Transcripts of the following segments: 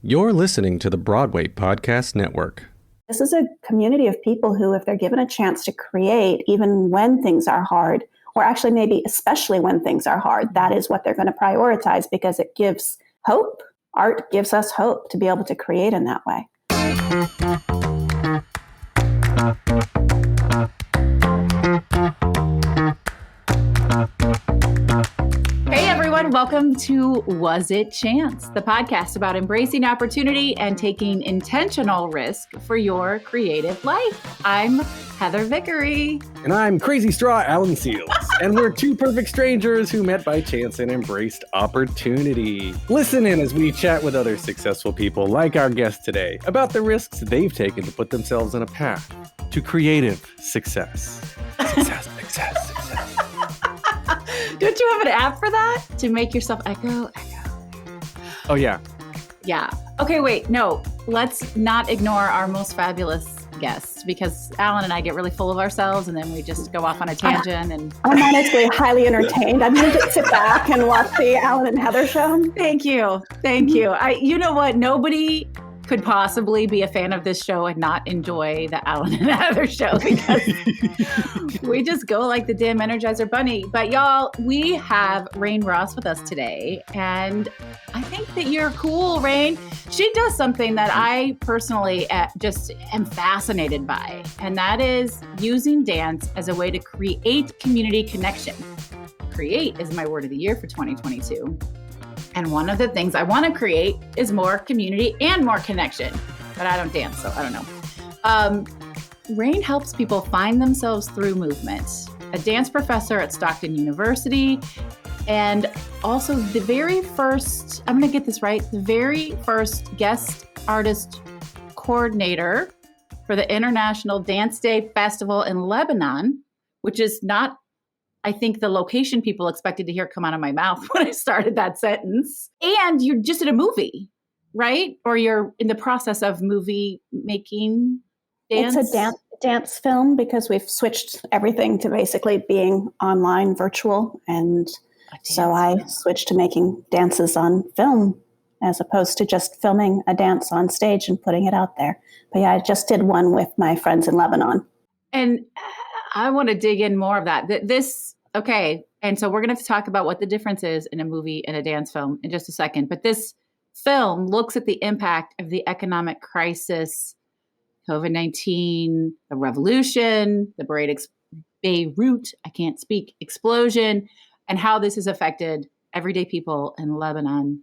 You're listening to the Broadway Podcast Network. This is a community of people who, if they're given a chance to create, even when things are hard, or actually maybe especially when things are hard, that is what they're going to prioritize because it gives hope. Art gives us hope to be able to create in that way. Welcome to Was It Chance, the podcast about embracing opportunity and taking intentional risk for your creative life. I'm Heather Vickery. And I'm Crazy Straw Alan Seals. And we're two perfect strangers who met by chance and embraced opportunity. Listen in as we chat with other successful people like our guest today about the risks they've taken to put themselves on a path to creative success. Success. Don't you have an app for that? To make yourself echo? Oh, yeah. Yeah. Okay, wait. No, let's not ignore our most fabulous guests because Alan and I get really full of ourselves and then we just go off on a tangent. And I'm honestly highly entertained. I'm going to just sit back and watch the Alan and Heather show. Thank you. You know what? Nobody could possibly be a fan of this show and not enjoy the Alan and Heather show because we just go like the damn Energizer Bunny. But y'all, we have Rain Ross with us today. And I think that you're cool, Rain. She does something that I personally just am fascinated by. And that is using dance as a way to create community connection. Create is my word of the year for 2022. And one of the things I want to create is more community and more connection. But I don't dance, so I don't know. Rain helps people find themselves through movement. A dance professor at Stockton University. And also the very first guest artist coordinator for the International Dance Day Festival in Lebanon, which is not, I think, the location people expected to hear come out of my mouth when I started that sentence. And you're just in a movie, right? Or you're in the process of movie making dance? It's a dance film because we've switched everything to basically being online, virtual. And so I switched to making dances on film as opposed to just filming a dance on stage and putting it out there. But yeah, I just did one with my friends in Lebanon. And I want to dig in more of that. Okay. And so we're going to talk about what the difference is in a movie and a dance film in just a second. But this film looks at the impact of the economic crisis, COVID-19, the revolution, the Beirut, explosion, and how this has affected everyday people in Lebanon.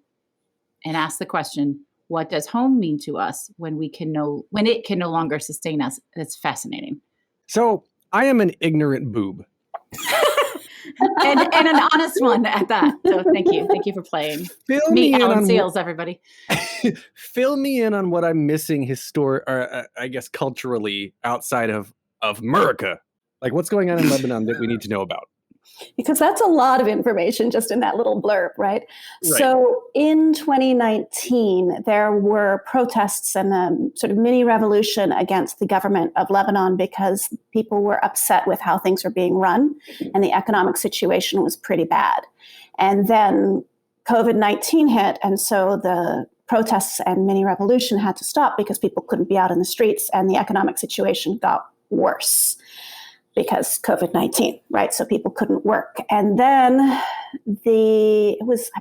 And ask the question, what does home mean to us when it can no longer sustain us? That's fascinating. So I am an ignorant boob. and an honest one at that. So thank you. Thank you for playing. Fill me in Alan on Seals, everybody. Fill me in on what I'm missing culturally outside of America. Like what's going on in Lebanon that we need to know about? Because that's a lot of information just in that little blurb, right? So in 2019, there were protests and a sort of mini revolution against the government of Lebanon because people were upset with how things were being run and the economic situation was pretty bad. And then COVID-19 hit, and so the protests and mini revolution had to stop because people couldn't be out in the streets and the economic situation got worse. Because COVID-19, right? So people couldn't work. And then I believe it was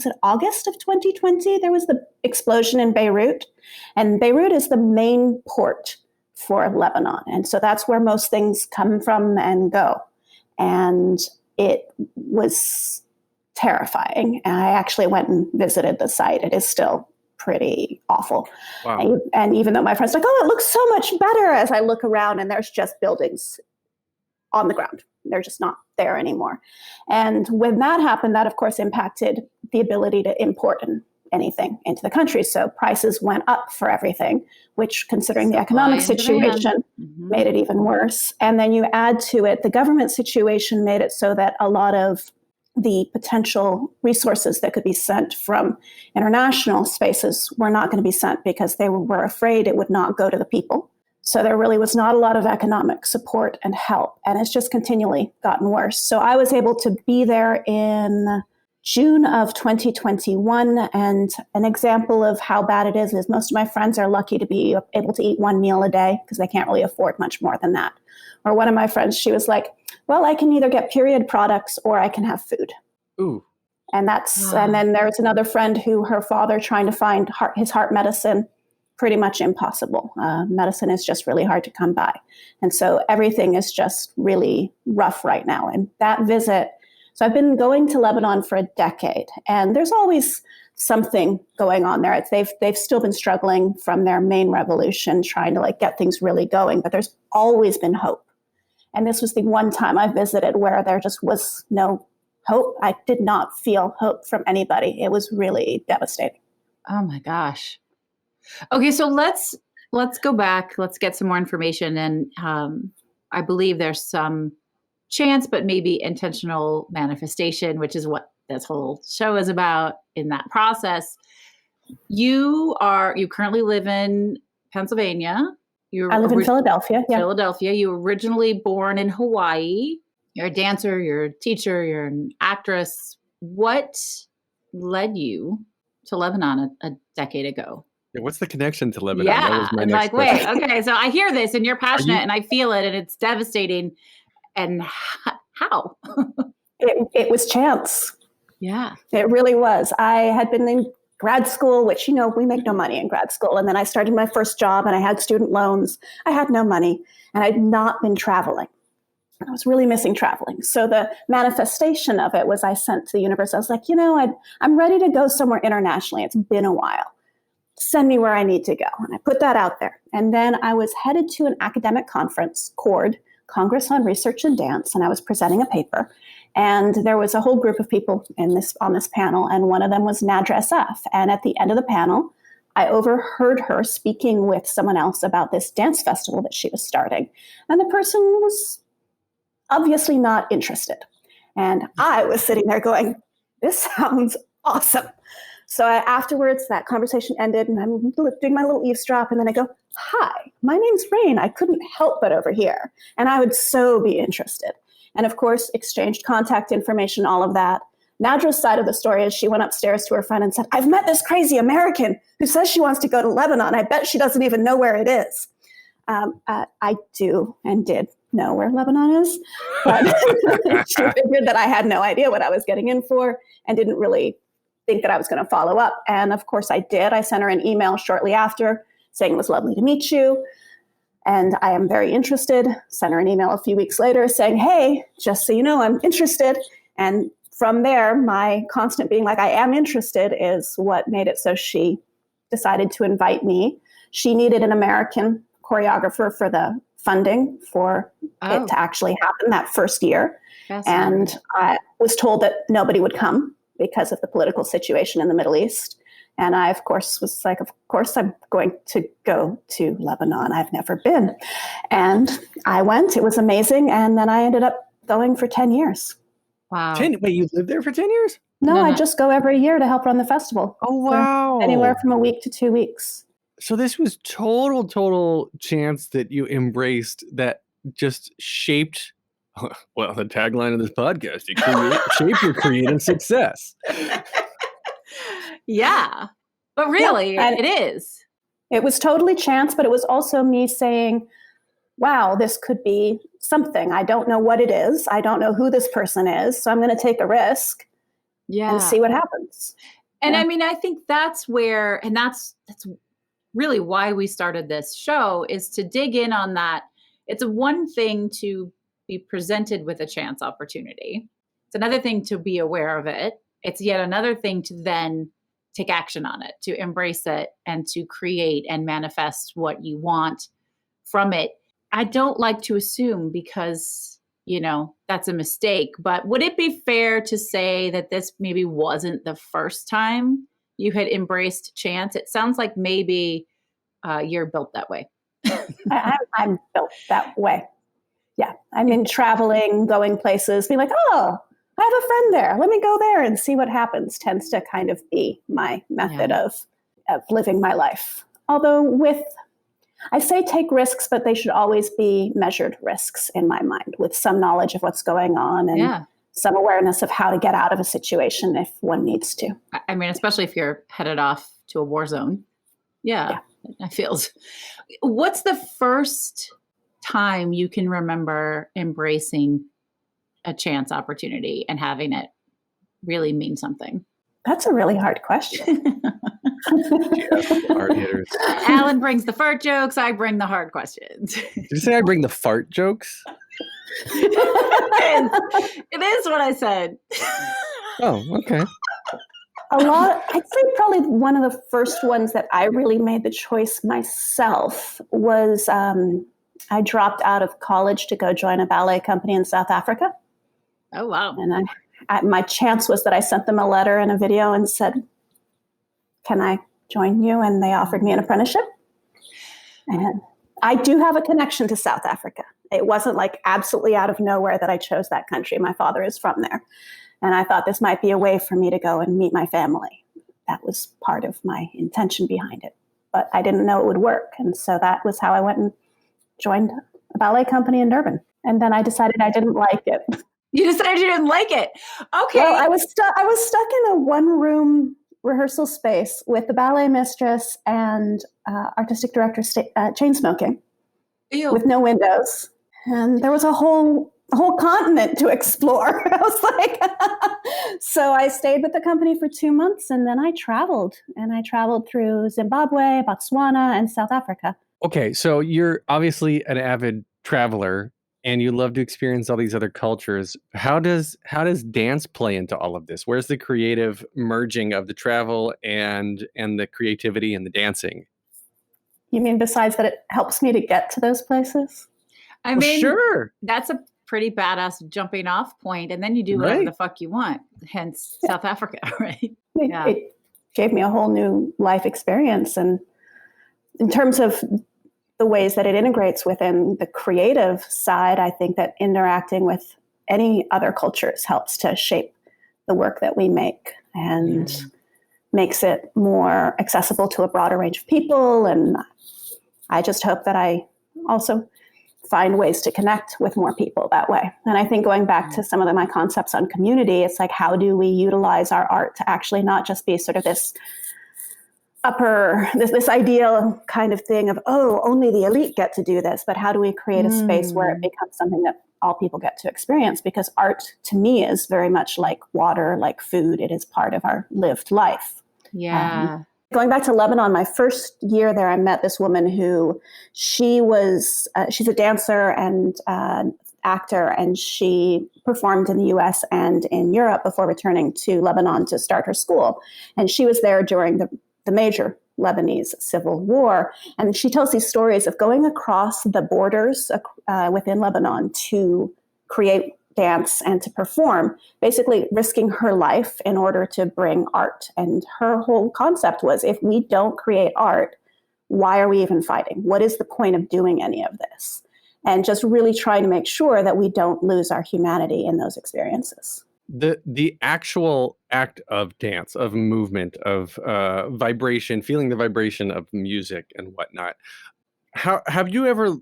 it August of 2020? There was the explosion in Beirut. And Beirut is the main port for Lebanon. And so that's where most things come from and go. And it was terrifying. And I actually went and visited the site. It is still pretty awful. Wow. And even though my friends are like, oh, it looks so much better as I look around and there's just buildings on the ground. They're just not there anymore. And when that happened, that of course impacted the ability to import anything into the country. So prices went up for everything, which considering the economic situation made it even worse. And then you add to it, the government situation made it so that a lot of the potential resources that could be sent from international spaces were not going to be sent because they were afraid it would not go to the people. So there really was not a lot of economic support and help. And it's just continually gotten worse. So I was able to be there in June of 2021. And an example of how bad it is most of my friends are lucky to be able to eat one meal a day because they can't really afford much more than that. Or one of my friends, she was like, well, I can either get period products or I can have food. Ooh. And and then there's another friend who her father trying to find his heart medicine, pretty much impossible. Medicine is just really hard to come by. And so everything is just really rough right now. And that visit, so I've been going to Lebanon for a decade, and there's always something going on there. They've still been struggling from their main revolution, trying to get things really going, but there's always been hope. And this was the one time I visited where there just was no hope. I did not feel hope from anybody. It was really devastating. Oh my gosh. Okay, so let's go back. Let's get some more information. And I believe there's some chance, but maybe intentional manifestation, which is what this whole show is about in that process. You currently live in Pennsylvania. I live in Philadelphia. Yeah. Philadelphia. You were originally born in Hawaii. You're a dancer, you're a teacher, you're an actress. What led you to Lebanon a decade ago? Yeah, what's the connection to Lebanon? Yeah, That was my I'm next like, question. wait, okay, so I hear this and you're passionate and I feel it and it's devastating. And how? It was chance. Yeah. It really was. I had been in grad school, which, we make no money in grad school. And then I started my first job and I had student loans. I had no money and I'd not been traveling. I was really missing traveling. So the manifestation of it was I sent to the universe. I was like, I'm ready to go somewhere internationally. It's been a while. Send me where I need to go. And I put that out there. And then I was headed to an academic conference, CORD, Congress on Research and Dance, and I was presenting a paper. And there was a whole group of people on this panel, and one of them was Nadra SF. And at the end of the panel, I overheard her speaking with someone else about this dance festival that she was starting. And the person was obviously not interested. And I was sitting there going, this sounds awesome. So afterwards, that conversation ended, and I'm doing my little eavesdrop, and then I go, hi, my name's Rain. I couldn't help but overhear, and I would so be interested. And of course, exchanged contact information, all of that. Nadra's side of the story is she went upstairs to her friend and said, I've met this crazy American who says she wants to go to Lebanon. I bet she doesn't even know where it is. I do and did know where Lebanon is, but she figured that I had no idea what I was getting in for and didn't really think that I was going to follow up. And of course I did. I sent her an email shortly after saying it was lovely to meet you. And I am very interested. Sent her an email a few weeks later saying, hey, just so you know, I'm interested. And from there, my constant being like, I am interested is what made it so she decided to invite me. She needed an American choreographer for the funding for it to actually happen that first year. And I was told that nobody would come because of the political situation in the Middle East. And I, of course, was like, of course, I'm going to go to Lebanon. I've never been. And I went. It was amazing. And then I ended up going for 10 years. Wow. Wait, you lived there for 10 years? No, I just go every year to help run the festival. Oh, wow. Anywhere from a week to 2 weeks. So this was total chance that you embraced that just shaped, well, the tagline of this podcast, shape your creative success. Yeah, but really, it is. It was totally chance, but it was also me saying, wow, this could be something. I don't know what it is. I don't know who this person is. So I'm going to take a risk and see what happens. And I mean, I think that's where, and that's really why we started this show, is to dig in on that. It's one thing to be presented with a chance opportunity. It's another thing to be aware of it. It's yet another thing to then take action on it, to embrace it, and to create and manifest what you want from it. I don't like to assume because, that's a mistake, but would it be fair to say that this maybe wasn't the first time you had embraced chance? It sounds like maybe you're built that way. I'm built that way. Yeah. I mean, traveling, going places, being like, oh, I have a friend there. Let me go there and see what happens tends to kind of be my method of living my life. Although I say take risks, but they should always be measured risks in my mind with some knowledge of what's going on and some awareness of how to get out of a situation if one needs to. I mean, especially if you're headed off to a war zone. Yeah. I feels. What's the first time you can remember embracing a chance opportunity and having it really mean something? That's a really hard question. Hard hitters. Alan brings the fart jokes. I bring the hard questions. Did you say I bring the fart jokes? It is what I said. Oh, okay. I'd say probably one of the first ones that I really made the choice myself was I dropped out of college to go join a ballet company in South Africa. Oh, wow. And my chance was that I sent them a letter and a video and said, can I join you? And they offered me an apprenticeship. And I do have a connection to South Africa. It wasn't like absolutely out of nowhere that I chose that country. My father is from there. And I thought this might be a way for me to go and meet my family. That was part of my intention behind it. But I didn't know it would work. And so that was how I went and joined a ballet company in Durban. And then I decided I didn't like it. You decided you didn't like it. Okay. Well, I was stuck in a one-room rehearsal space with the ballet mistress and artistic director chain smoking. Ew. With no windows. And there was a whole continent to explore. I was like, so I stayed with the company for 2 months and then I traveled through Zimbabwe, Botswana, and South Africa. Okay. So you're obviously an avid traveler and you love to experience all these other cultures. How does dance play into all of this? Where's the creative merging of the travel and the creativity and the dancing? You mean besides that it helps me to get to those places? I mean, sure. That's a pretty badass jumping off point, and then you do whatever the fuck you want. Hence South Africa, right? It gave me a whole new life experience, and in terms of the ways that it integrates within the creative side, I think that interacting with any other cultures helps to shape the work that we make and makes it more accessible to a broader range of people. And I just hope that I also find ways to connect with more people that way. And I think going back to some of my concepts on community, it's like, how do we utilize our art to actually not just be sort of this ideal kind of thing of, only the elite get to do this, but how do we create a space where it becomes something that all people get to experience? Because art to me is very much like water, like food. It is part of our lived life. Yeah. Going back to Lebanon, my first year there, I met this woman who she's a dancer and actor, and she performed in the US and in Europe before returning to Lebanon to start her school. And she was there during the major Lebanese civil war. And she tells these stories of going across the borders within Lebanon to create dance and to perform, basically risking her life in order to bring art. And her whole concept was, if we don't create art, why are we even fighting? What is the point of doing any of this? And just really trying to make sure that we don't lose our humanity in those experiences. The actual act of dance, of movement, of vibration, feeling the vibration of music and whatnot. How have you ever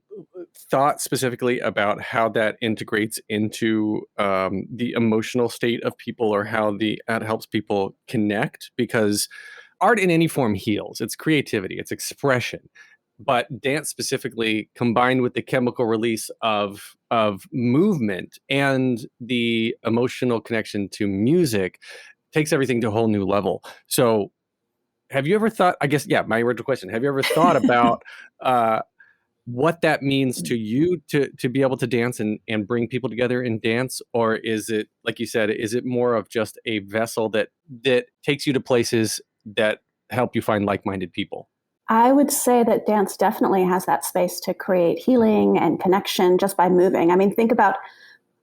thought specifically about how that integrates into the emotional state of people, or how that helps people connect? Because art in any form heals. It's creativity, it's expression. But dance specifically, combined with the chemical release of movement and the emotional connection to music, takes everything to a whole new level. So have you ever thought, my original question, have you ever thought about what that means to you to be able to dance and bring people together in dance? Or is it, like you said, is it more of just a vessel that takes you to places that help you find like-minded people? I would say that dance definitely has that space to create healing and connection just by moving. I mean, think about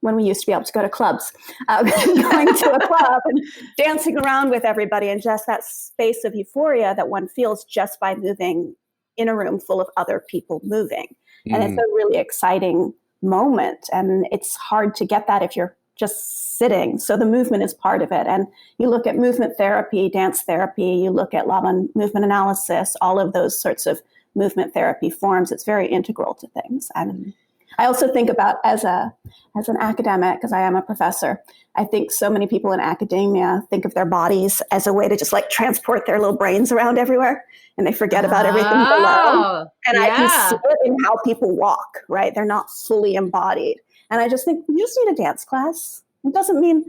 when we used to be able to go to clubs, going to a club and dancing around with everybody, and just that space of euphoria that one feels just by moving in a room full of other people moving. And it's a really exciting moment. And it's hard to get that if you're just sitting. So the movement is part of it. And you look at movement therapy, dance therapy, you look at Laban movement analysis, all of those sorts of movement therapy forms. It's very integral to things. And I also think about as an academic, because I am a professor, I think so many people in academia think of their bodies as a way to just like transport their little brains around everywhere, and they forget about everything below. And I can see it in how people walk, right? They're not fully embodied. And I just think you just need a dance class. It doesn't mean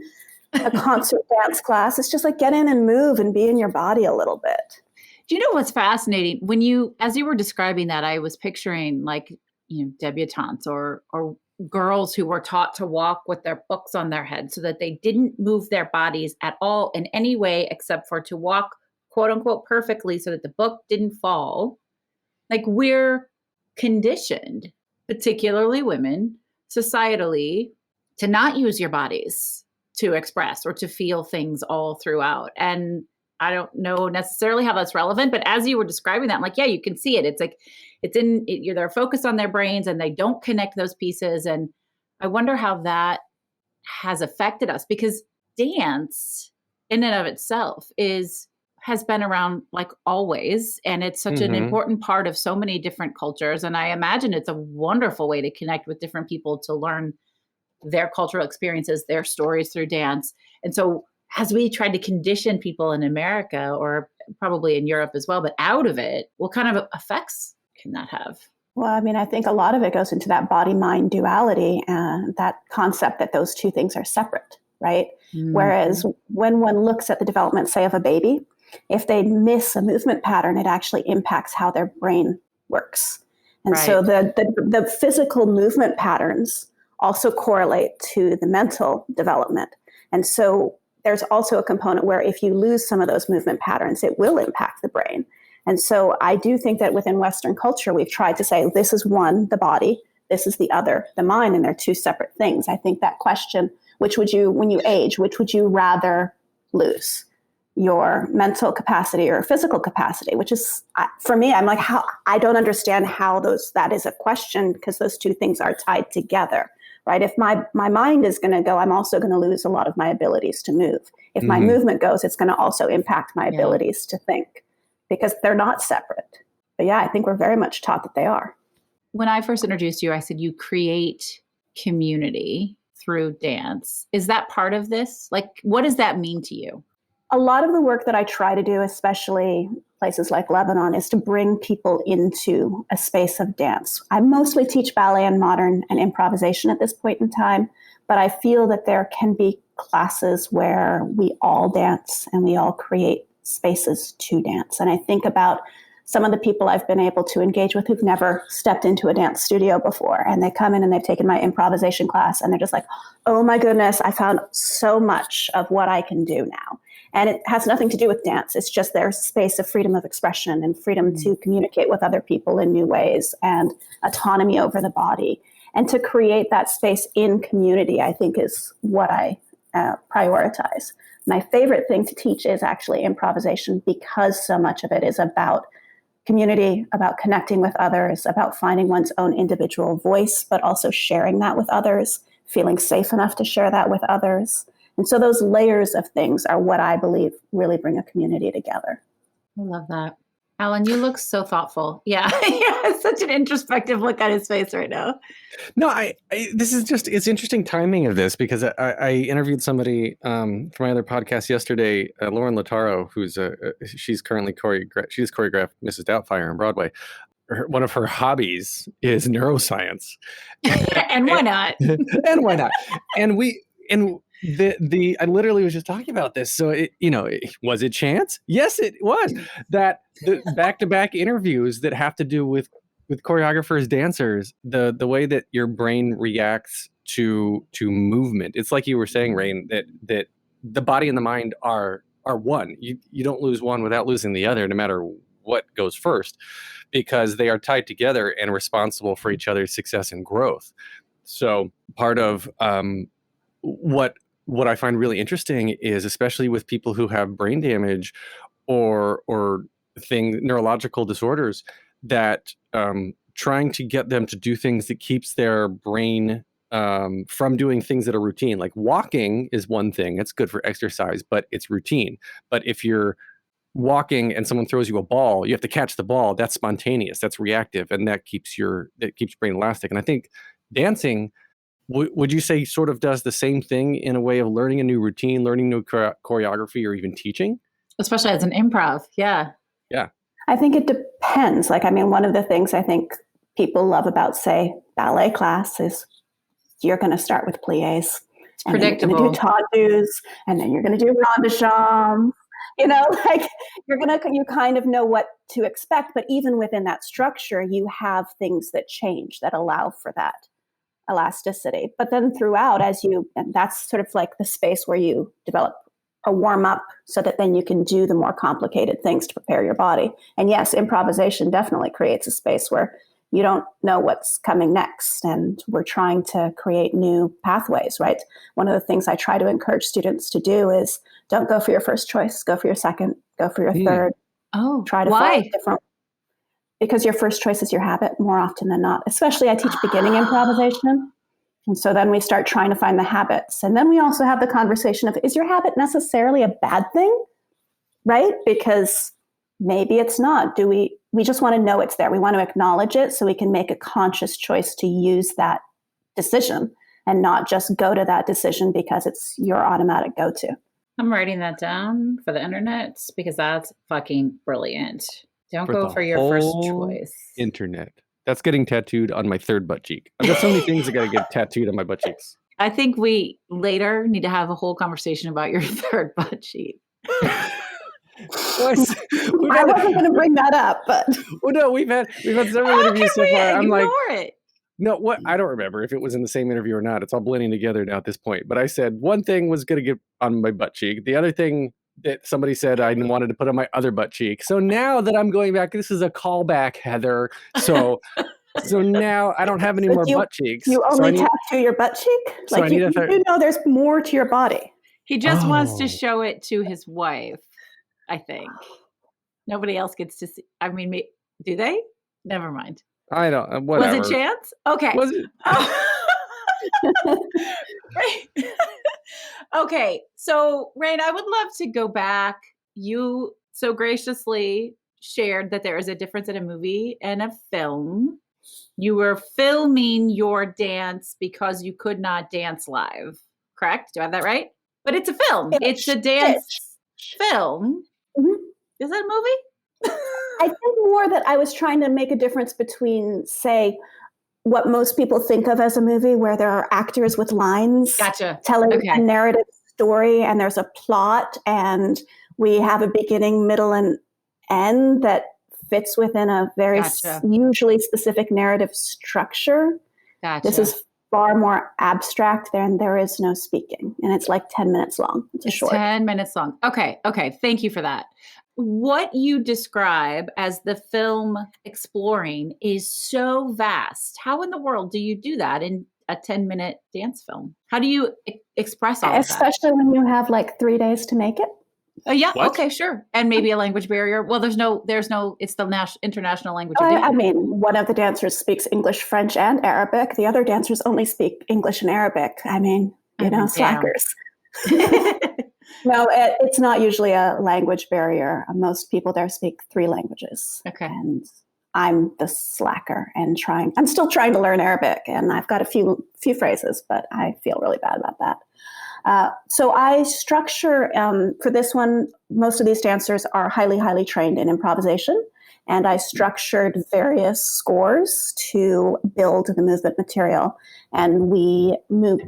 a concert dance class. It's just like get in and move and be in your body a little bit. Do you know what's fascinating? As you were describing that, I was picturing like, debutantes or girls who were taught to walk with their books on their head so that they didn't move their bodies at all in any way except for to walk, quote unquote, perfectly so that the book didn't fall. Like we're conditioned, particularly women, societally, to not use your bodies to express or to feel things all throughout. And I don't know necessarily how that's relevant, but as you were describing that, I'm like, yeah, you can see it. It's like, they're focused on their brains and they don't connect those pieces. And I wonder how that has affected us, because dance in and of itself has been around like always. And it's such an important part of so many different cultures. And I imagine it's a wonderful way to connect with different people, to learn their cultural experiences, their stories through dance. And so as we tried to condition people in America, or probably in Europe as well, but out of it, what kind of effects can that have? Well, I mean, I think a lot of it goes into that body-mind duality and that concept that those two things are separate, right? Whereas when one looks at the development, say, of a baby, if they miss a movement pattern, it actually impacts how their brain works. And so the physical movement patterns also correlate to the mental development. And so there's also a component where if you lose some of those movement patterns, it will impact the brain. And so I do think that within Western culture, we've tried to say, this is one, the body, this is the other, the mind, and they're two separate things. I think that question, when you age, which would you rather lose? Your mental capacity or physical capacity, which is, for me, I'm like, I don't understand how that is a question, because those two things are tied together. Right? If my mind is going to go, I'm also going to lose a lot of my abilities to move. If my movement goes, it's going to also impact my abilities to think, because they're not separate. But yeah, I think we're very much taught that they are. When I first introduced you, I said you create community through dance. Is that part of this? Like, what does that mean to you? A lot of the work that I try to do, especially places like Lebanon, is to bring people into a space of dance. I mostly teach ballet and modern and improvisation at this point in time, but I feel that there can be classes where we all dance and we all create spaces to dance. And I think about some of the people I've been able to engage with who've never stepped into a dance studio before, and they come in and they've taken my improvisation class and they're just like, oh my goodness, I found so much of what I can do now. And it has nothing to do with dance. It's just their space of freedom of expression and freedom to communicate with other people in new ways and autonomy over the body. And to create that space in community, I think, is what I prioritize. My favorite thing to teach is actually improvisation, because so much of it is about community, about connecting with others, about finding one's own individual voice, but also sharing that with others, feeling safe enough to share that with others. And so those layers of things are what I believe really bring a community together. I love that. Alan, you look so thoughtful. Yeah. Yeah, such an introspective look on his face right now. No, this is just, it's interesting timing of this, because I interviewed somebody for my other podcast yesterday, Lauren Lataro, who's she's currently choreographed Mrs. Doubtfire on Broadway. One of her hobbies is neuroscience. And why not? And why not? I literally was just talking about this. So, was it chance? Yes, it was. That the back-to-back interviews that have to do with choreographers, dancers, the way that your brain reacts to movement. It's like you were saying, Rain, that the body and the mind are one. You don't lose one without losing the other, no matter what goes first, because they are tied together and responsible for each other's success and growth. So part of what I find really interesting is, especially with people who have brain damage or neurological disorders, that trying to get them to do things that keeps their brain from doing things that are routine. Like walking is one thing, it's good for exercise, but it's routine. But if you're walking and someone throws you a ball, you have to catch the ball. That's spontaneous, that's reactive, and that keeps brain elastic. And I think dancing, would you say sort of does the same thing in a way of learning a new routine, learning new choreography, or even teaching? Especially as an improv. Yeah. Yeah. I think it depends. One of the things I think people love about, say, ballet class is you're going to start with pliés. It's predictable. You're going to do tendus, and then you're going to do rond de jambe. You kind of know what to expect, but even within that structure, you have things that change that allow for that elasticity. But then throughout, and that's sort of like the space where you develop a warm up so that then you can do the more complicated things to prepare your body. And yes, improvisation definitely creates a space where you don't know what's coming next. And we're trying to create new pathways, right? One of the things I try to encourage students to do is don't go for your first choice, go for your second, go for your third. Oh, try to why? find different. Because your first choice is your habit more often than not. Especially I teach beginning improvisation. And so then we start trying to find the habits. And then we also have the conversation of, is your habit necessarily a bad thing? Right? Because maybe it's not. We just want to know it's there. We want to acknowledge it so we can make a conscious choice to use that decision and not just go to that decision because it's your automatic go-to. I'm writing that down for the internet because that's fucking brilliant. Don't go for your first choice. Internet. That's getting tattooed on my third butt cheek. I've got so many things that got to get tattooed on my butt cheeks. I think we later need to have a whole conversation about your third butt cheek. I wasn't going to bring that up, but well, no, we've had several interviews so far. I'm like, it? No, what? I don't remember if it was in the same interview or not. It's all blending together now at this point. But I said one thing was going to get on my butt cheek. The other thing that somebody said I wanted to put on my other butt cheek. So now that I'm going back, this is a callback, Heather. So now I don't have any more butt cheeks. You only tattoo your butt cheek? So like you know there's more to your body. He just wants to show it to his wife, I think. Nobody else gets to see. I mean, do they? Never mind. I don't. Whatever. Was it chance? Okay. Was it? Okay. So, Rain, I would love to go back. You so graciously shared that there is a difference in a movie and a film. You were filming your dance because you could not dance live. Correct? Do I have that right? But it's a film. It's a dance film. Mm-hmm. Is that a movie? I think more that I was trying to make a difference between, say, what most people think of as a movie where there are actors with lines telling a narrative story and there's a plot and we have a beginning, middle, and end that fits within a very usually specific narrative structure. This is far more abstract than there is no speaking. And it's like 10 minutes long. It's short. 10 minutes long. Okay. Thank you for that. What you describe as the film exploring is so vast. How in the world do you do that in a 10-minute dance film? How do you express all of that? Especially when you have like 3 days to make it. Yeah. What? Okay, sure. And maybe a language barrier. Well, there's no, it's the international language. I mean, one of the dancers speaks English, French, and Arabic. The other dancers only speak English and Arabic. I mean, slackers. No, it's not usually a language barrier. Most people there speak 3 languages. Okay. And I'm the slacker and I'm still trying to learn Arabic, and I've got a few phrases, but I feel really bad about that. So I structure, for this one, most of these dancers are highly, highly trained in improvisation. And I structured various scores to build the movement material. And we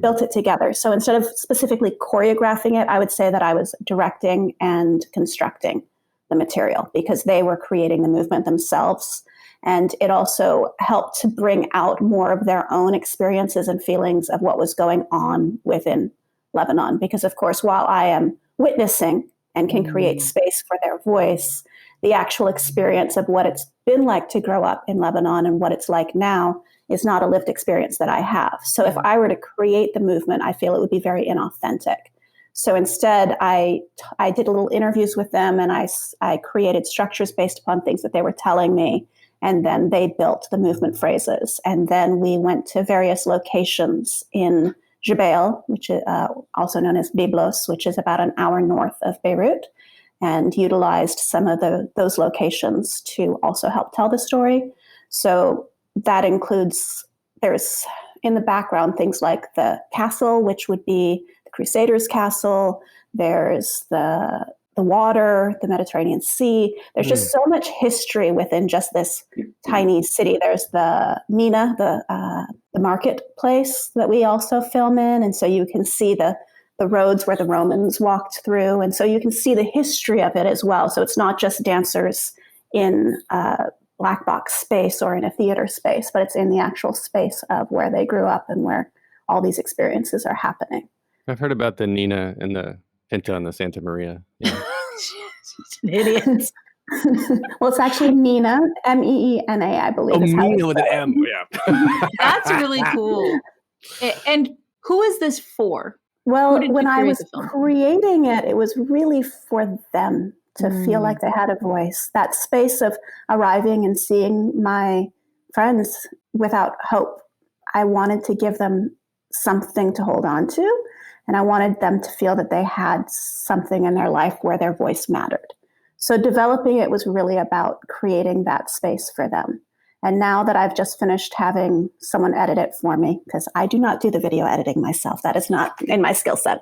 built it together. So instead of specifically choreographing it, I would say that I was directing and constructing the material because they were creating the movement themselves. And it also helped to bring out more of their own experiences and feelings of what was going on within Lebanon. Because, of course, while I am witnessing and can create space for their voice, the actual experience of what it's been like to grow up in Lebanon and what it's like now is not a lived experience that I have. So if I were to create the movement, I feel it would be very inauthentic. So instead, I did little interviews with them and I created structures based upon things that they were telling me. And then they built the movement phrases. And then we went to various locations in Jbeil, which is also known as Byblos, which is about an hour north of Beirut, and utilized some of those locations to also help tell the story. So that includes, there's in the background things like the castle, which would be the Crusaders' castle. There's the water, the Mediterranean Sea. There's just so much history within just this tiny city. There's the Mina, the marketplace that we also film in. And so you can see the roads where the Romans walked through. And so you can see the history of it as well. So it's not just dancers in a black box space or in a theater space, but it's in the actual space of where they grew up and where all these experiences are happening. I've heard about the Nina and the Pinta and the Santa Maria. Yeah. She's an idiot. Well, it's actually Nina, Meena, I believe. Oh, Nina with an M. Yeah. That's really cool. And who is this for? Well, when I was creating it, it was really for them to feel like they had a voice. That space of arriving and seeing my friends without hope. I wanted to give them something to hold on to. And I wanted them to feel that they had something in their life where their voice mattered. So developing it was really about creating that space for them. And now that I've just finished having someone edit it for me, because I do not do the video editing myself. That is not in my skill set.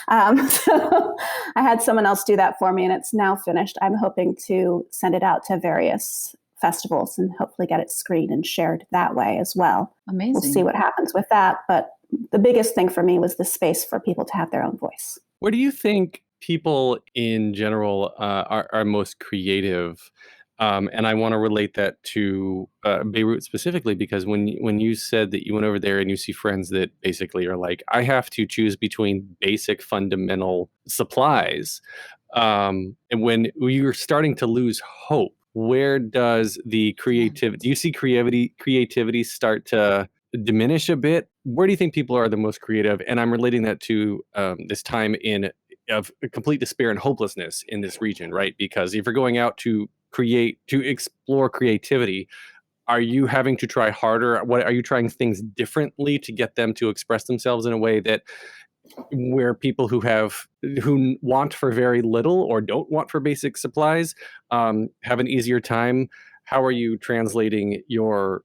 So I had someone else do that for me, and it's now finished. I'm hoping to send it out to various festivals and hopefully get it screened and shared that way as well. Amazing. We'll see what happens with that. But the biggest thing for me was the space for people to have their own voice. Where do you think people in general are most creative? And I want to relate that to Beirut specifically, because when you said that you went over there and you see friends that basically are like, I have to choose between basic fundamental supplies. And when you're starting to lose hope, where does the creativity, do you see creativity start to diminish a bit? Where do you think people are the most creative? And I'm relating that to this time of complete despair and hopelessness in this region, right? Because if you're going out to explore creativity, are you having to try harder? What are you trying things differently to get them to express themselves in a way that where people who want for very little or don't want for basic supplies have an easier time? How are you translating your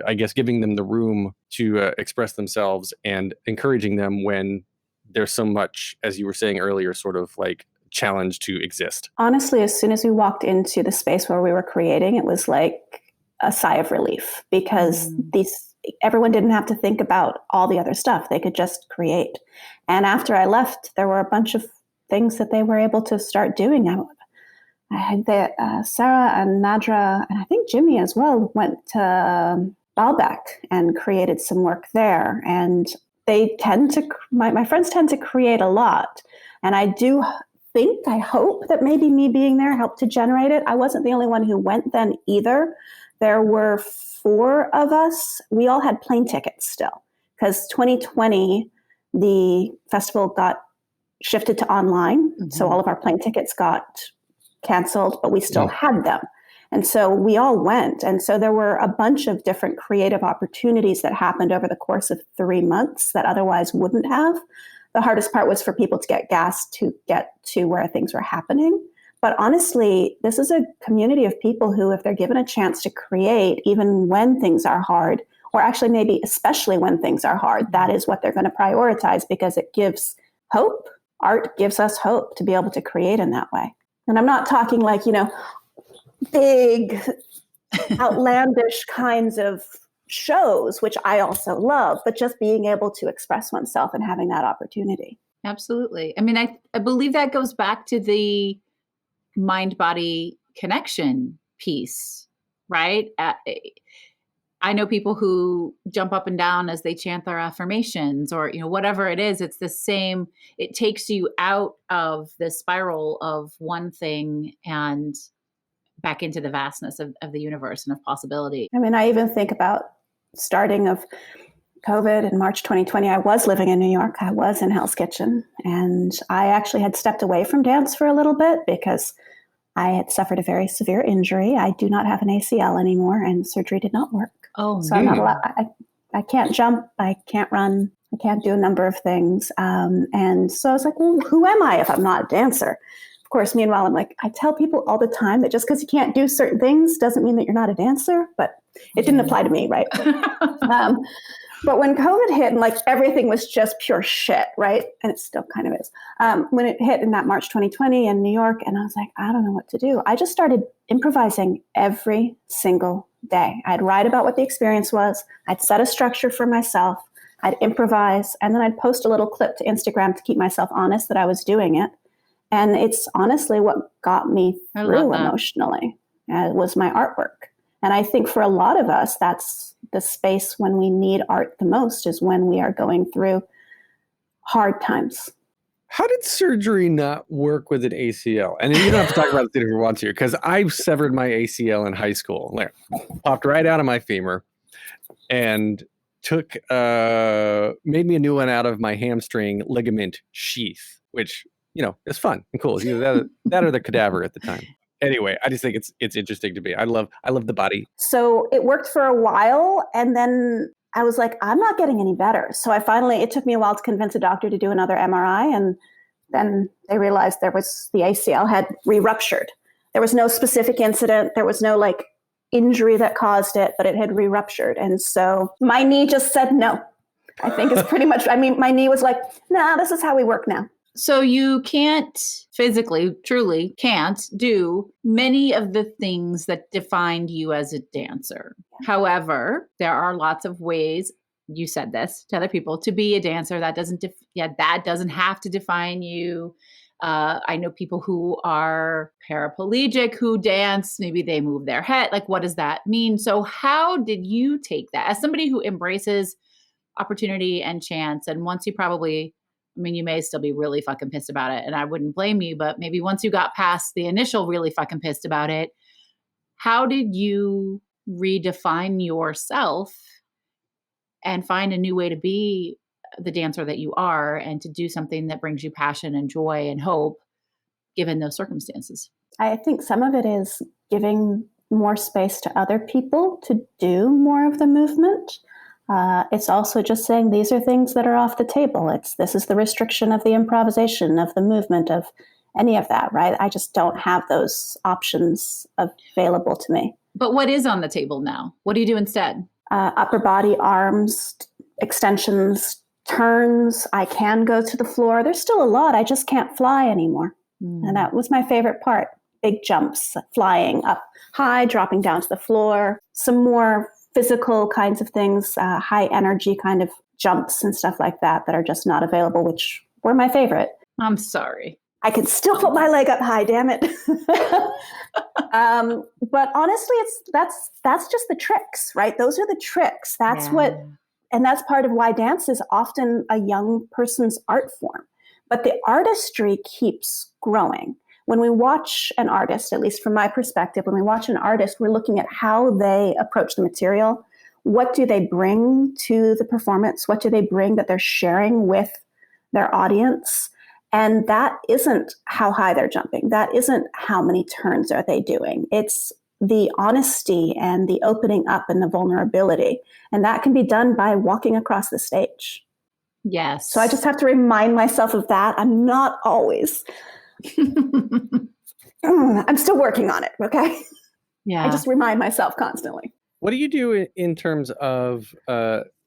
I guess giving them the room to express themselves and encouraging them when there's so much, as you were saying earlier, sort of like challenge to exist? Honestly, as soon as we walked into the space where we were creating, it was like a sigh of relief because everyone didn't have to think about all the other stuff. They could just create. And after I left, there were a bunch of things that they were able to start doing. I had Sarah and Nadra, and I think Jimmy as well, went to Baalbek and created some work there. And they my friends tend to create a lot. And I hope that maybe me being there helped to generate it. I wasn't the only one who went then either. There were 4 of us. We all had plane tickets still because 2020, the festival got shifted to online. Mm-hmm. So all of our plane tickets got canceled, but we still had them. And so we all went. And so there were a bunch of different creative opportunities that happened over the course of 3 months that otherwise wouldn't have. The hardest part was for people to get gas to get to where things were happening. But honestly, this is a community of people who, if they're given a chance to create, even when things are hard, or actually maybe especially when things are hard, that is what they're going to prioritize because it gives hope. Art gives us hope to be able to create in that way. And I'm not talking like, big, outlandish kinds of shows, which I also love, but just being able to express oneself and having that opportunity. Absolutely. I mean, I believe that goes back to the mind-body connection piece, right? I know people who jump up and down as they chant their affirmations or, whatever it is, it's the same. It takes you out of the spiral of one thing and back into the vastness of the universe and of possibility. I mean, I even think about starting of COVID in March 2020, I was living in New York. I was in Hell's Kitchen. And I actually had stepped away from dance for a little bit because I had suffered a very severe injury. I do not have an ACL anymore, and surgery did not work. Oh, so I'm not allowed. I can't jump. I can't run. I can't do a number of things. And so I was like, well, who am I if I'm not a dancer? Of course, meanwhile, I'm like, I tell people all the time that just because you can't do certain things doesn't mean that you're not a dancer, but it didn't apply to me, right? But when COVID hit and like everything was just pure shit, right? And it still kind of is. When it hit in that March 2020 in New York, and I was like, I don't know what to do. I just started improvising every single day. I'd write about what the experience was. I'd set a structure for myself. I'd improvise, and then I'd post a little clip to Instagram to keep myself honest that I was doing it. And it's honestly what got me through emotionally. It was my artwork. And I think for a lot of us, that's the space when we need art the most, is when we are going through hard times. How did surgery not work with an ACL? And you don't have to talk about it if you want to, because I severed my ACL in high school. Like, popped right out of my femur and made me a new one out of my hamstring ligament sheath, which, is fun and cool. It's either that or the cadaver at the time. Anyway, I just think it's interesting to me. I love the body. So it worked for a while, and then I was like, I'm not getting any better. So it took me a while to convince a doctor to do another MRI, and then they realized the ACL had re-ruptured. There was no specific incident. There was no injury that caused it, but it had re-ruptured. And so my knee just said no. I think it's pretty much, my knee was like, nah, this is how we work now. So you can't physically, truly can't do many of the things that defined you as a dancer. However, there are lots of ways, you said this to other people, to be a dancer. That doesn't have to define you. I know people who are paraplegic who dance. Maybe they move their head. What does that mean? So how did you take that as somebody who embraces opportunity and chance? And once you may still be really fucking pissed about it, and I wouldn't blame you, but maybe once you got past the initial really fucking pissed about it, how did you redefine yourself and find a new way to be the dancer that you are and to do something that brings you passion and joy and hope given those circumstances? I think some of it is giving more space to other people to do more of the movement. It's also just saying these are things that are off the table. This is the restriction of the improvisation, of the movement, of any of that, right? I just don't have those options available to me. But what is on the table now? What do you do instead? Upper body, arms, extensions, turns. I can go to the floor. There's still a lot. I just can't fly anymore. And that was my favorite part. Big jumps, flying up high, dropping down to the floor, some more physical kinds of things, high energy kind of jumps and stuff like that are just not available, which were my favorite. I'm sorry. I can still put my leg up high, damn it. But honestly, that's just the tricks, right? Those are the tricks. That's and that's part of why dance is often a young person's art form. But the artistry keeps growing. When we watch an artist, at least from my perspective, when we watch an artist, we're looking at how they approach the material. What do they bring to the performance? What do they bring that they're sharing with their audience? And that isn't how high they're jumping. That isn't how many turns are they doing. It's the honesty and the opening up and the vulnerability. And that can be done by walking across the stage. Yes. So I just have to remind myself of that. I'm not always... I'm still working on it, okay? Yeah. I just remind myself constantly. What do you do in terms of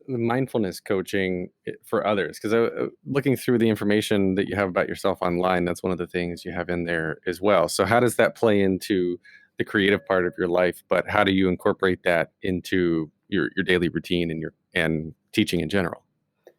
mindfulness coaching for others? Because looking through the information that you have about yourself online, that's one of the things you have in there as well. So how does that play into the creative part of your life? But how do you incorporate that into your daily routine and teaching in general?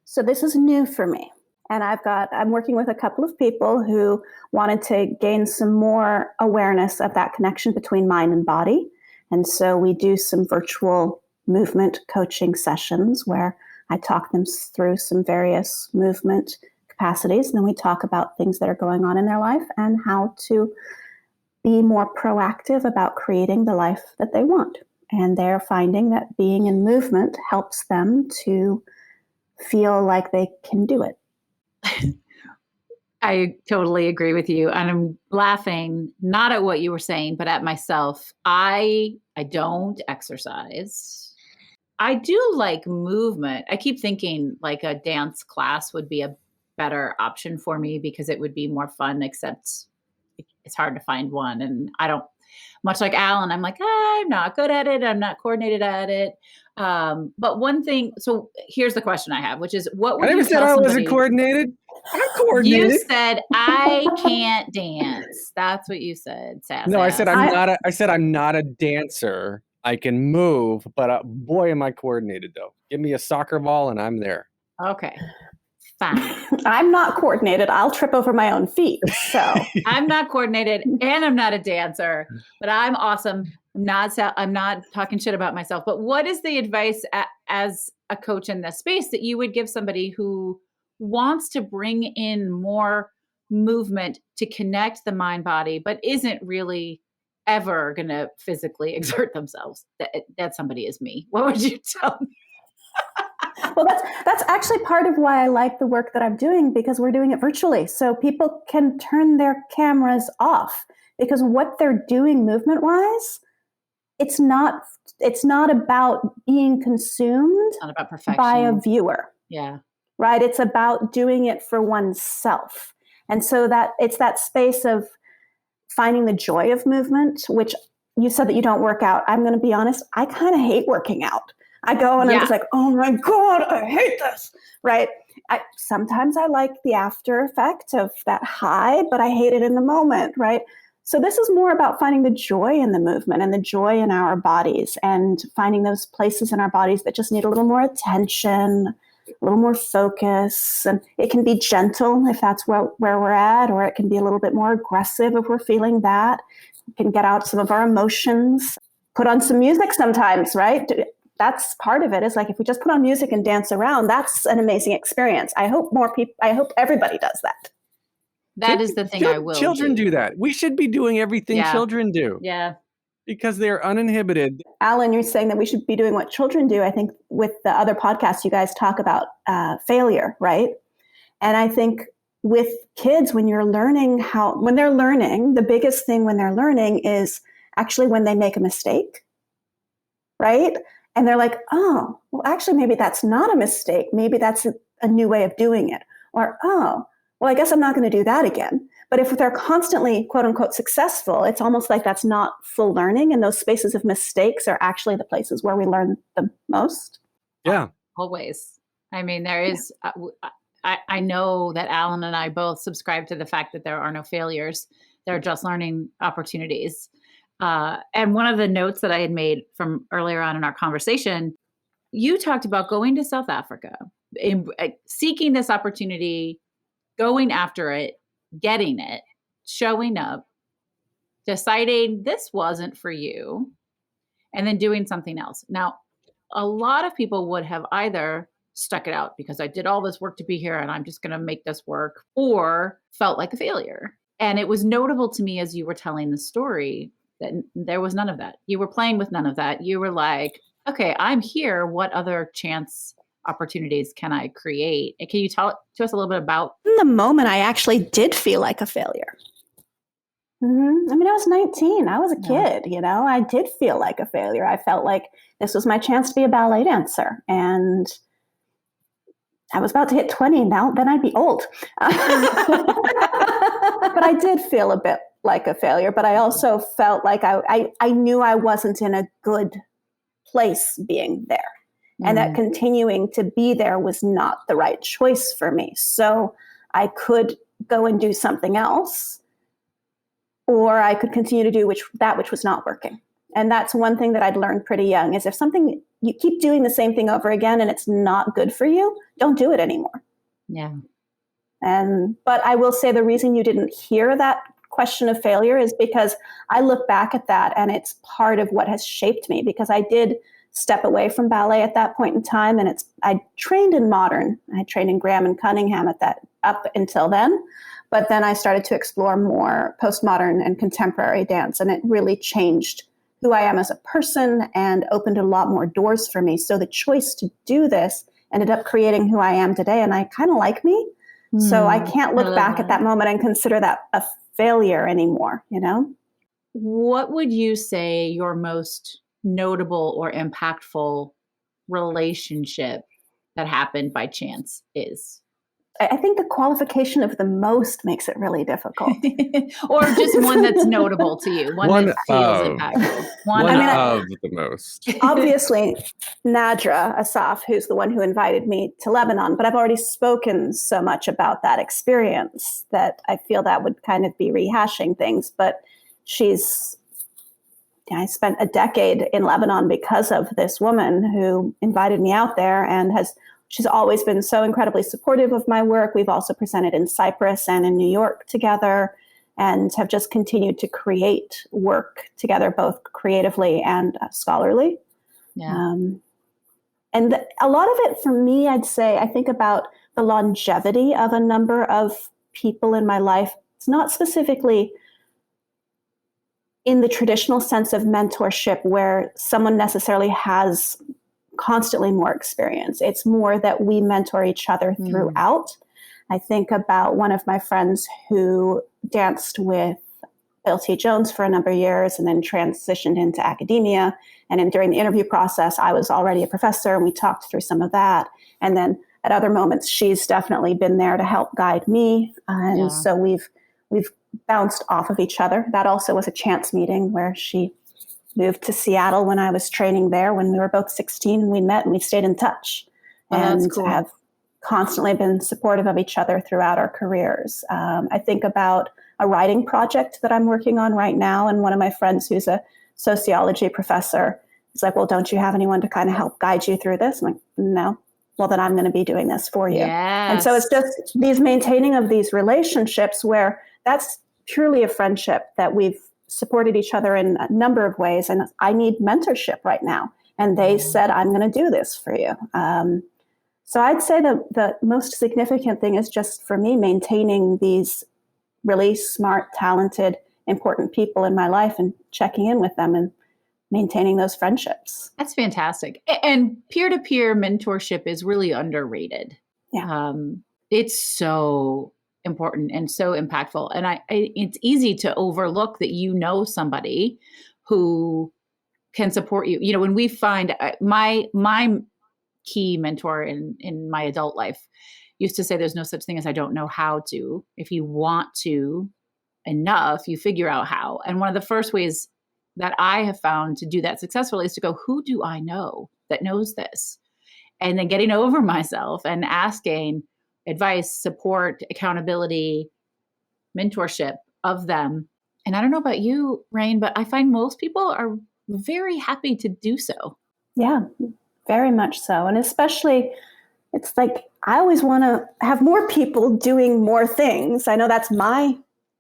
So this is new for me. And I'm working with a couple of people who wanted to gain some more awareness of that connection between mind and body. And so we do some virtual movement coaching sessions where I talk them through some various movement capacities. And then we talk about things that are going on in their life and how to be more proactive about creating the life that they want. And they're finding that being in movement helps them to feel like they can do it. I totally agree with you. And I'm laughing, not at what you were saying, but at myself. I don't exercise. I do like movement. I keep thinking like a dance class would be a better option for me because it would be more fun, except it's hard to find one. And much like Alan, I'm like, I'm not good at it. I'm not coordinated at it. But one thing, so here's the question I have, which is what I would never you said tell I somebody? wasn't coordinated. I'm You coordinated. said I can't dance. That's what you said. Sass No, I ass. said I'm not a dancer. I can move, but boy, am I coordinated though. Give me a soccer ball and I'm there. Okay. Fine. I'm not coordinated. I'll trip over my own feet. So I'm not coordinated and I'm not a dancer, but I'm awesome. I'm not talking shit about myself. But what is the advice as a coach in this space that you would give somebody who wants to bring in more movement to connect the mind body, but isn't really ever going to physically exert themselves? That somebody is me. What would you tell me? well, that's actually part of why I like the work that I'm doing, because we're doing it virtually. So people can turn their cameras off, because what they're doing movement wise, it's not about being consumed Not about perfection. by a viewer. Yeah. Right? It's about doing it for oneself. And so that it's that space of finding the joy of movement, which you said that you don't work out. I'm going to be honest, I kind of hate working out. I go and I'm just like, oh my God, I hate this, right? Sometimes I like the after effect of that high, but I hate it in the moment, right? So this is more about finding the joy in the movement and the joy in our bodies, and finding those places in our bodies that just need a little more attention, a little more focus. And it can be gentle if that's where we're at, or it can be a little bit more aggressive if we're feeling that. We can get out some of our emotions, put on some music sometimes, right? That's part of it. Is like, if we just put on music and dance around, that's an amazing experience. I hope everybody does that. That is the thing I will Children do that. We should be doing everything children do. Yeah. Because they're uninhibited. Alan, you're saying that we should be doing what children do. I think with the other podcasts, you guys talk about failure, right? And I think with kids, when they're learning, the biggest thing when they're learning is actually when they make a mistake, right? And they're like, oh, well, actually, maybe that's not a mistake. Maybe that's a new way of doing it. Or, oh, well, I guess I'm not going to do that again. But if they're constantly, quote unquote, successful, it's almost like that's not full learning. And those spaces of mistakes are actually the places where we learn the most. Yeah. Always. I mean, there is, I know that Alan and I both subscribe to the fact that there are no failures. There are just learning opportunities. And one of the notes that I had made from earlier on in our conversation, you talked about going to South Africa, seeking this opportunity, going after it, getting it, showing up, deciding this wasn't for you, and then doing something else. Now, a lot of people would have either stuck it out because I did all this work to be here and I'm just going to make this work, or felt like a failure. And it was notable to me as you were telling the story that there was none of that. You were playing with none of that. You were like, okay, I'm here. What other chance opportunities can I create? And can you tell to us a little bit about? In the moment, I actually did feel like a failure. Mm-hmm. I mean, I was 19. I was a kid, I did feel like a failure. I felt like this was my chance to be a ballet dancer. And I was about to hit 20 now, then I'd be old. But I did feel a bit like a failure, but I also felt like I knew I wasn't in a good place being there. And that continuing to be there was not the right choice for me. So I could go and do something else, or I could continue to do that which was not working. And that's one thing that I'd learned pretty young, is if something, you keep doing the same thing over again and it's not good for you, don't do it anymore. Yeah. But I will say the reason you didn't hear that question of failure is because I look back at that and it's part of what has shaped me, because I did step away from ballet at that point in time. And I trained in modern. I trained in Graham and Cunningham up until then. But then I started to explore more postmodern and contemporary dance. And it really changed who I am as a person and opened a lot more doors for me. So the choice to do this ended up creating who I am today. And I kind of like me. So I can't look back at that moment and consider that a failure anymore, What would you say your most notable or impactful relationship that happened by chance is? I think the qualification of the most makes it really difficult. Or just one that's notable to you, one that feels impactful. One of the most. Obviously, Nadra Asaf, who's the one who invited me to Lebanon, but I've already spoken so much about that experience that I feel that would kind of be rehashing things. But I spent a decade in Lebanon because of this woman who invited me out there, and she's always been so incredibly supportive of my work. We've also presented in Cyprus and in New York together, and have just continued to create work together, both creatively and scholarly. Yeah. And a lot of it for me, I'd say, I think about the longevity of a number of people in my life. It's not specifically in the traditional sense of mentorship where someone necessarily has constantly more experience. It's more that we mentor each other throughout. I think about one of my friends who danced with Bill T. Jones for a number of years and then transitioned into academia. And during the interview process, I was already a professor, and we talked through some of that. And then at other moments, she's definitely been there to help guide me. And so we've bounced off of each other. That also was a chance meeting where she moved to Seattle when I was training there. When we were both 16, we met and we stayed in touch, and cool. have constantly been supportive of each other throughout our careers. I think about a writing project that I'm working on right now, and one of my friends who's a sociology professor is like, well, don't you have anyone to kind of help guide you through this? I'm like, no. Well, then I'm going to be doing this for you. Yes. And so it's just these maintaining of these relationships where that's purely a friendship that we've supported each other in a number of ways. And I need mentorship right now. And they said, I'm going to do this for you. So I'd say the most significant thing is just for me, maintaining these really smart, talented, important people in my life and checking in with them and maintaining those friendships. That's fantastic. And peer-to-peer mentorship is really underrated. Yeah. It's so important and so impactful. And it's easy to overlook that you know somebody who can support you. You know, when we find my key mentor in my adult life used to say, there's no such thing as I don't know how to. If you want to enough, you figure out how. And one of the first ways that I have found to do that successfully is to go, who do I know that knows this? And then getting over myself and asking advice, support, accountability, mentorship of them. And I don't know about you, Rain, but I find most people are very happy to do so. Yeah, very much so. And especially, it's like, I always want to have more people doing more things. I know that's my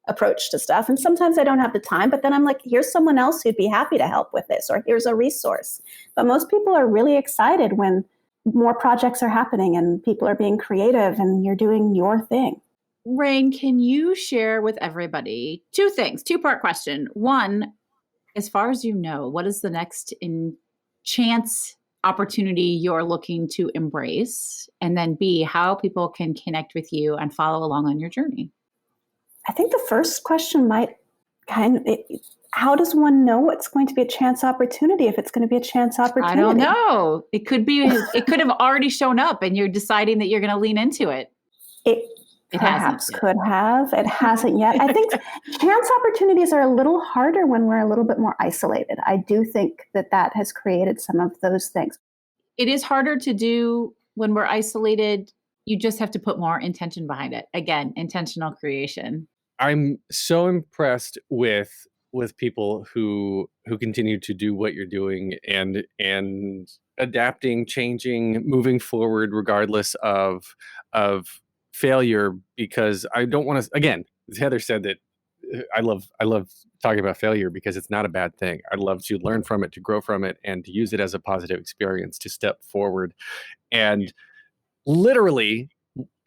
approach to stuff. And sometimes I don't have the time, but then I'm like, here's someone else who'd be happy to help with this, or here's a resource. But most people are really excited when more projects are happening and people are being creative and you're doing your thing. Rain, can you share with everybody two things, two-part question. One, as far as you know, what is the next chance opportunity you're looking to embrace? And then B, how people can connect with you and follow along on your journey? I think the first question might how does one know what's going to be a chance opportunity if it's going to be a chance opportunity? I don't know. It could have already shown up and you're deciding that you're going to lean into it. It perhaps could have. It hasn't yet. I think chance opportunities are a little harder when we're a little bit more isolated. I do think that has created some of those things. It is harder to do when we're isolated. You just have to put more intention behind it. Again, intentional creation. I'm so impressed with people who continue to do what you're doing and adapting, changing, moving forward regardless of failure, because I don't want to, again, as Heather said, that I love talking about failure because it's not a bad thing. I love to learn from it, to grow from it, and to use it as a positive experience to step forward. And literally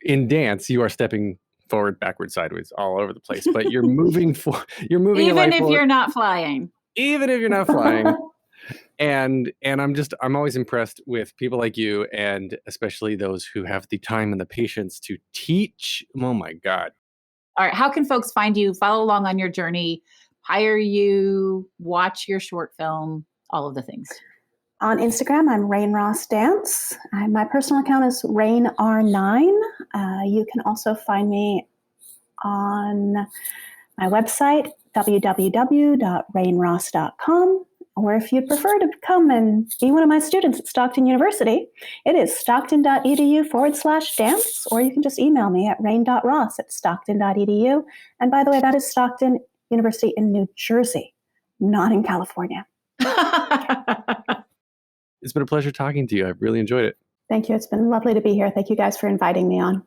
in dance, you are stepping forward, backward, sideways, all over the place, but you're moving you're moving even if you're not flying. Even if you're not flying. And I'm always impressed with people like you, and especially those who have the time and the patience to teach. Oh my God. All right. How can folks find you, follow along on your journey, hire you, watch your short film, all of the things? On Instagram, I'm Rain Ross Dance. My personal account is RainR9. You can also find me on my website, www.rainross.com. Or if you'd prefer to come and be one of my students at Stockton University, it is stockton.edu/dance, or you can just email me at rain.ross@stockton.edu. And by the way, that is Stockton University in New Jersey, not in California. It's been a pleasure talking to you. I've really enjoyed it. Thank you. It's been lovely to be here. Thank you guys for inviting me on.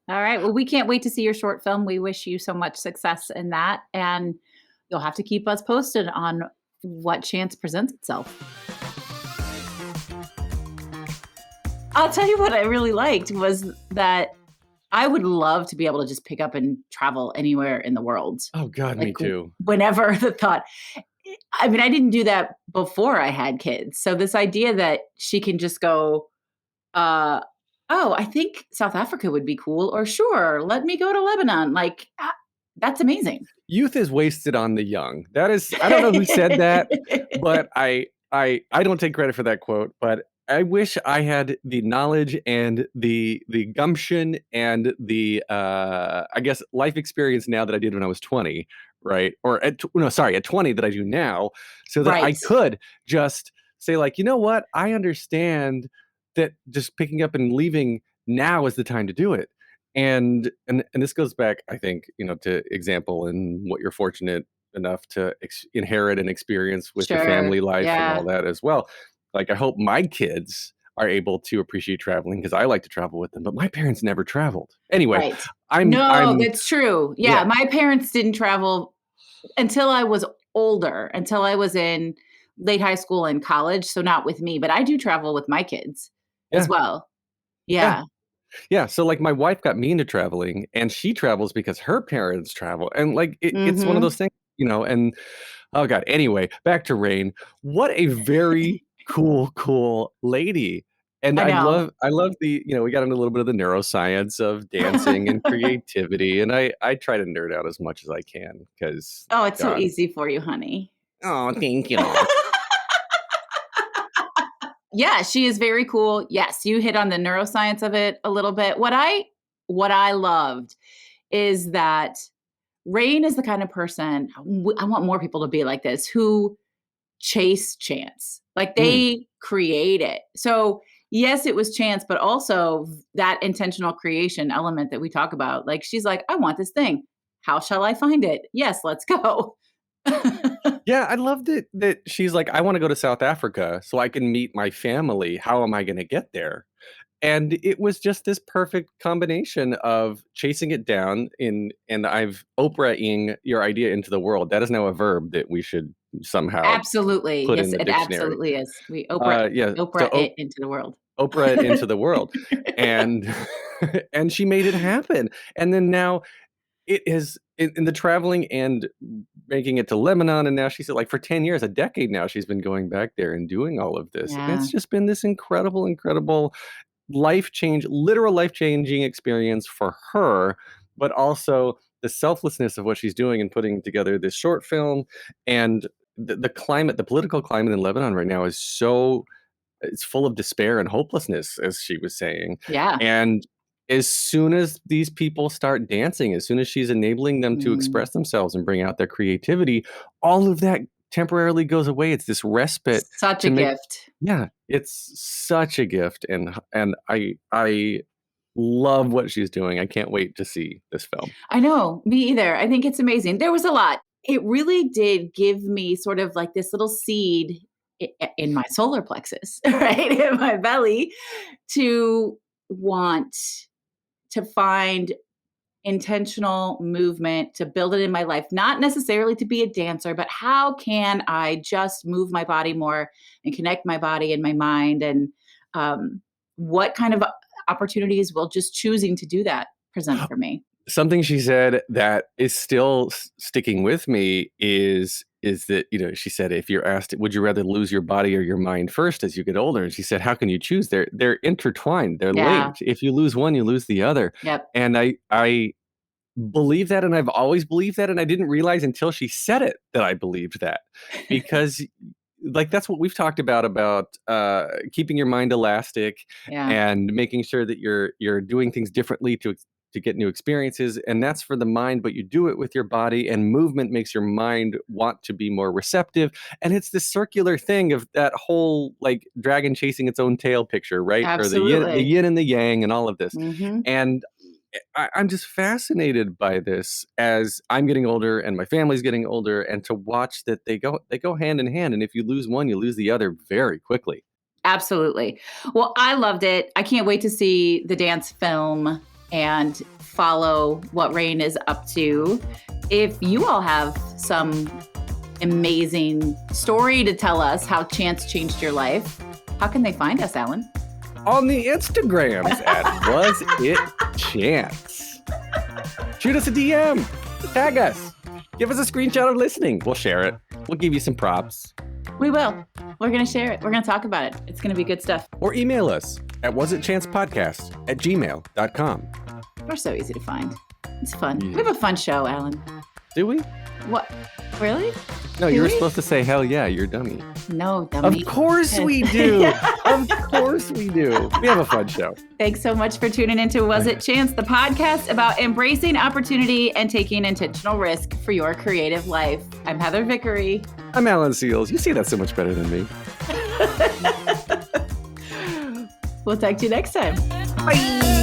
All right. Well, we can't wait to see your short film. We wish you so much success in that. And you'll have to keep us posted on what chance presents itself. I'll tell you what I really liked was that I would love to be able to just pick up and travel anywhere in the world. Oh, God, me too. Whenever the thought. I mean, I didn't do that before I had kids. So this idea that she can just go, oh, I think South Africa would be cool. Or sure, let me go to Lebanon. Like, that's amazing. Youth is wasted on the young. That is, I don't know who said that, but I don't take credit for that quote, but I wish I had the knowledge and the gumption and the, I guess, life experience now that I did when I was 20, right? Or at 20 that I do now, so that I could just say like, you know what? I understand that just picking up and leaving now is the time to do it. And this goes back, I think, to example and what you're fortunate enough to inherit and experience with your family life and all that as well. Like, I hope my kids are able to appreciate traveling because I like to travel with them, but my parents never traveled. Anyway, that's true. Yeah, my parents didn't travel until I was older, until I was in late high school and college. So not with me, but I do travel with my kids as well. Yeah. So like my wife got me into traveling, and she travels because her parents travel. And like, it's one of those things, and oh God, anyway, back to Rain. What a very cool lady. And I love the, we got into a little bit of the neuroscience of dancing and creativity. And I try to nerd out as much as I can because. Oh, it's so easy for you, honey. Oh, thank you. Yeah, she is very cool. Yes, you hit on the neuroscience of it a little bit. What I loved is that Rain is the kind of person, I want more people to be like this, who chase chance. Like they create it. So yes, it was chance, but also that intentional creation element that we talk about. Like she's like, I want this thing. How shall I find it? Yes, let's go. Yeah, I loved it that she's like, I want to go to South Africa so I can meet my family. How am I going to get there? And it was just this perfect combination of chasing it down and I've Oprah-ing your idea into the world. That is now a verb that we should somehow absolutely put yes, in the it dictionary. Absolutely is. We Oprah it into the world. Oprah it into the world. And and she made it happen. And then now it is in the traveling and making it to Lebanon. And now she's like for 10 years, a decade now, she's been going back there and doing all of this. Yeah. And it's just been this incredible literal life-changing experience for her, but also the selflessness of what she's doing and putting together this short film. And the climate, the political climate in Lebanon right now is it's full of despair and hopelessness, as she was saying. Yeah. And as soon as these people start dancing, as soon as she's enabling them to express themselves and bring out their creativity, all of that temporarily goes away. It's this respite. Such a gift. Yeah, it's such a gift. And I love what she's doing. I can't wait to see this film. I know, me either. I think it's amazing. There was a lot. It really did give me sort of like this little seed in my solar plexus, right? In my belly to want to find intentional movement, to build it in my life, not necessarily to be a dancer, but how can I just move my body more and connect my body and my mind? And what kind of opportunities will just choosing to do that present for me? Something she said that is still sticking with me is that, she said, if you're asked, would you rather lose your body or your mind first as you get older? And she said, how can you choose? They're intertwined. They're linked. If you lose one, you lose the other. Yep. And I believe that. And I've always believed that. And I didn't realize until she said it that I believed that, because like that's what we've talked about keeping your mind elastic and making sure that you're doing things differently to get new experiences. And that's for the mind, but you do it with your body, and movement makes your mind want to be more receptive. And it's this circular thing of that whole like dragon chasing its own tail picture, right? Absolutely. Or the yin and the yang and all of this. Mm-hmm. And I'm just fascinated by this as I'm getting older and my family's getting older, and to watch that they go hand in hand. And if you lose one, you lose the other very quickly. Absolutely. Well, I loved it. I can't wait to see the dance film and follow what Rain is up to. If you all have some amazing story to tell us how chance changed your life, how can they find us, Alan? On the Instagrams at Was It Chance. Shoot us a DM. Tag us. Give us a screenshot of listening. We'll share it. We'll give you some props. We will. We're going to share it. We're going to talk about it. It's going to be good stuff. Or email us at wasitchancepodcast@gmail.com. We're so easy to find. It's fun. We have a fun show, Alan. Do we? What? Really? No, you were supposed to say, hell yeah, you're dummy. No, dummy. Of course we do. Of course we do. We have a fun show. Thanks so much for tuning into Was It Chance, the podcast about embracing opportunity and taking intentional risk for your creative life. I'm Heather Vickery. I'm Alan Seals. You say that so much better than me. We'll talk to you next time. Bye.